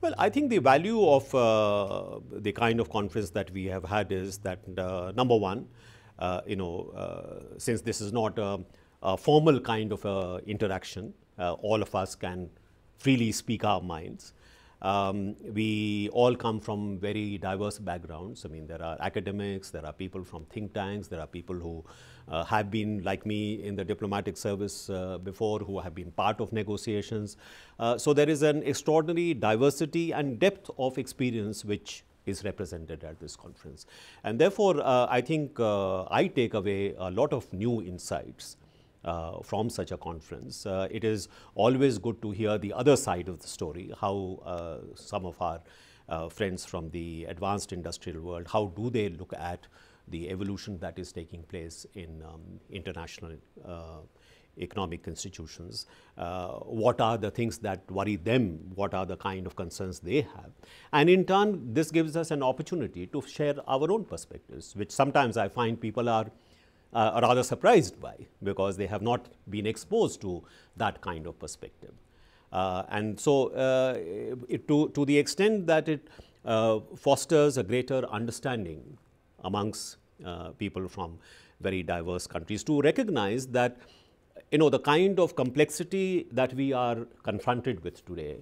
Well, I think the value of the kind of conference that we have had is that number one, since this is not a formal kind of interaction, all of us can freely speak our minds. We all come from very diverse backgrounds. I mean, there are academics, there are people from think tanks, there are people who have been, like me, in the diplomatic service before, who have been part of negotiations. So there is an extraordinary diversity and depth of experience which is represented at this conference. And therefore, I think I take away a lot of new insights from such a conference. It is always good to hear the other side of the story, how some of our friends from the advanced industrial world, how do they look at the evolution that is taking place in international economic institutions, what are the things that worry them, what are the kind of concerns they have. And in turn, this gives us an opportunity to share our own perspectives, which sometimes I find people are rather surprised by, because they have not been exposed to that kind of perspective. And so to the extent that it fosters a greater understanding amongst people from very diverse countries, to recognize that the kind of complexity that we are confronted with today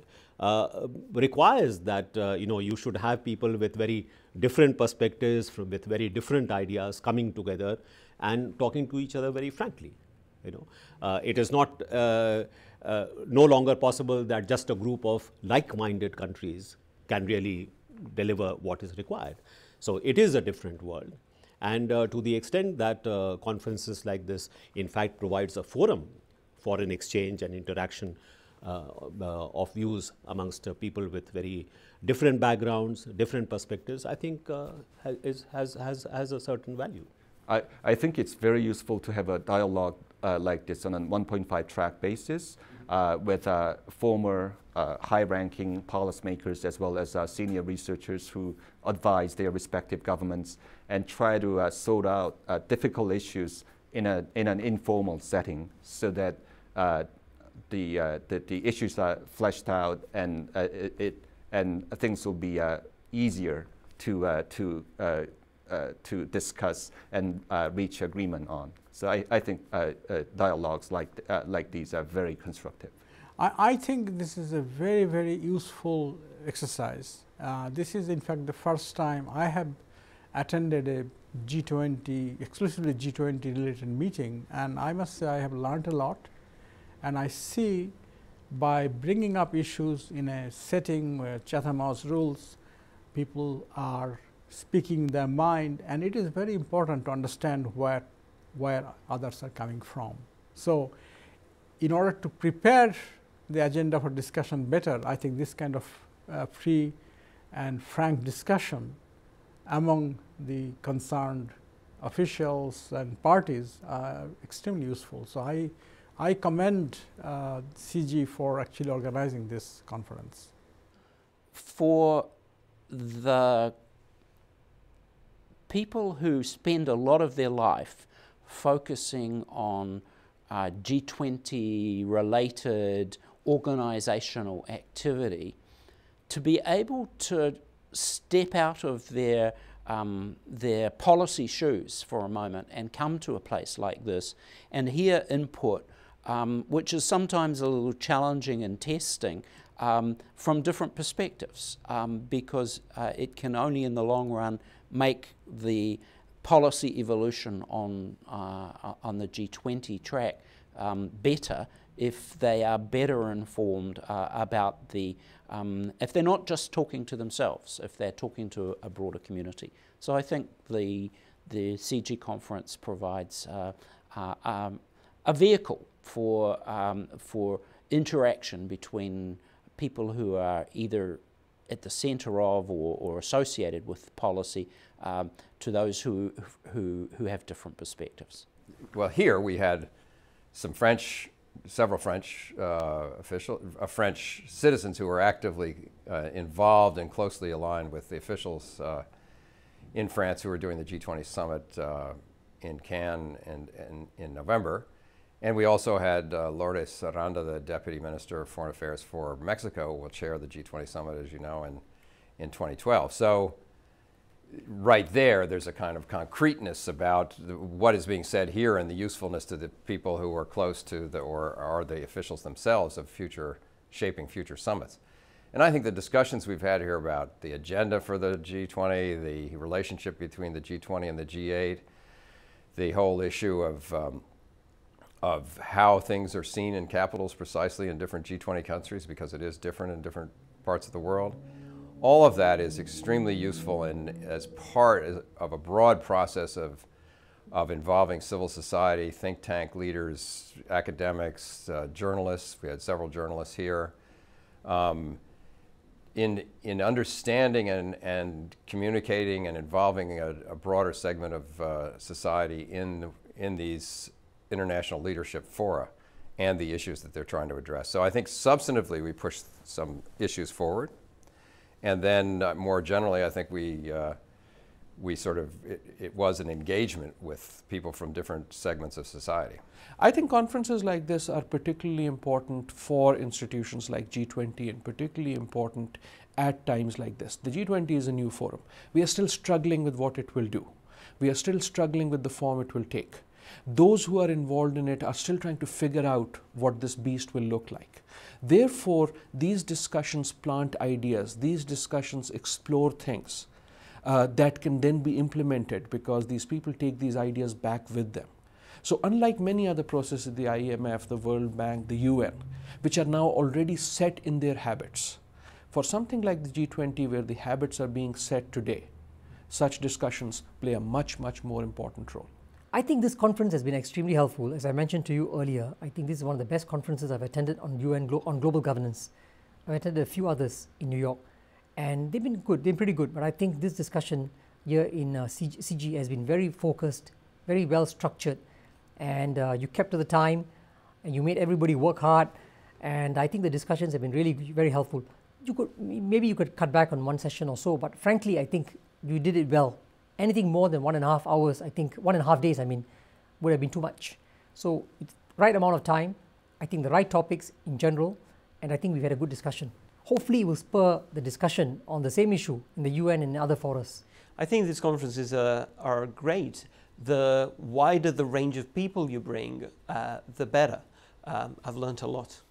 requires that you should have people with very different perspectives, with very different ideas coming together and talking to each other very frankly. It is not no longer possible that just a group of like-minded countries can really deliver what is required. So it is a different world. And to the extent that conferences like this, in fact, provides a forum for an exchange and interaction of views amongst people with very different backgrounds, different perspectives, I think has a certain value. I think it's very useful to have a dialogue like this on a 1.5 track basis with former high-ranking policymakers as well as senior researchers who advise their respective governments and try to sort out difficult issues in an informal setting, so that the issues are fleshed out and things will be easier to discuss and reach agreement on. So I think dialogues like these are very constructive. I think this is a very, very useful exercise. This is in fact the first time I have attended a G20, exclusively G20 related meeting, and I must say I have learned a lot. And I see by bringing up issues in a setting where Chatham House rules, people are speaking their mind, and it is very important to understand where others are coming from. So in order to prepare the agenda for discussion better, I think this kind of free and frank discussion among the concerned officials and parties are extremely useful. So I commend CIGI for actually organizing this conference. For the people who spend a lot of their life focusing on G20 related organizational activity, to be able to step out of their policy shoes for a moment and come to a place like this and hear input, which is sometimes a little challenging and testing, from different perspectives, because it can only in the long run make the policy evolution on the G20 track better if they are better informed about the, if they're not just talking to themselves, if they're talking to a broader community. So I think the CIGI conference provides a vehicle for interaction between people who are either at the center of or associated with policy to those who have different perspectives. Well, here we had several French French citizens who were actively involved and closely aligned with the officials in France who were doing the G20 summit in Cannes and in November. And we also had Lourdes Saranda, the Deputy Minister of Foreign Affairs for Mexico, will chair the G20 summit, as you know, in 2012. So right there's a kind of concreteness about what is being said here and the usefulness to the people who are close to or are the officials themselves of shaping future summits. And I think the discussions we've had here about the agenda for the G20, the relationship between the G20 and the G8, the whole issue of how things are seen in capitals precisely in different G20 countries, because it is different in different parts of the world. All of that is extremely useful and as part of a broad process of involving civil society, think tank leaders, academics, journalists. We had several journalists here. In understanding and communicating and involving a broader segment of society in these international leadership fora and the issues that they're trying to address. So I think substantively we pushed some issues forward. And then more generally, I think it was an engagement with people from different segments of society. I think conferences like this are particularly important for institutions like G20 and particularly important at times like this. The G20 is a new forum. We are still struggling with what it will do. We are still struggling with the form it will take. Those who are involved in it are still trying to figure out what this beast will look like. Therefore, these discussions plant ideas, these discussions explore things that can then be implemented because these people take these ideas back with them. So unlike many other processes, the IMF, the World Bank, the UN, which are now already set in their habits, for something like the G20 where the habits are being set today, such discussions play a much, much more important role. I think this conference has been extremely helpful. As I mentioned to you earlier, I think this is one of the best conferences I've attended on on global governance. I've attended a few others in New York, and they've been good, they've been pretty good. But I think this discussion here in CIGI has been very focused, very well structured, and you kept to the time, and you made everybody work hard, and I think the discussions have been really very helpful. Maybe you could cut back on one session or so, but frankly, I think you did it well. Anything more than 1.5 hours, I think 1.5 days, would have been too much. So it's the right amount of time, I think the right topics in general, and I think we've had a good discussion. Hopefully it will spur the discussion on the same issue in the UN and other forums. I think these conferences are great. The wider the range of people you bring, the better. I've learned a lot.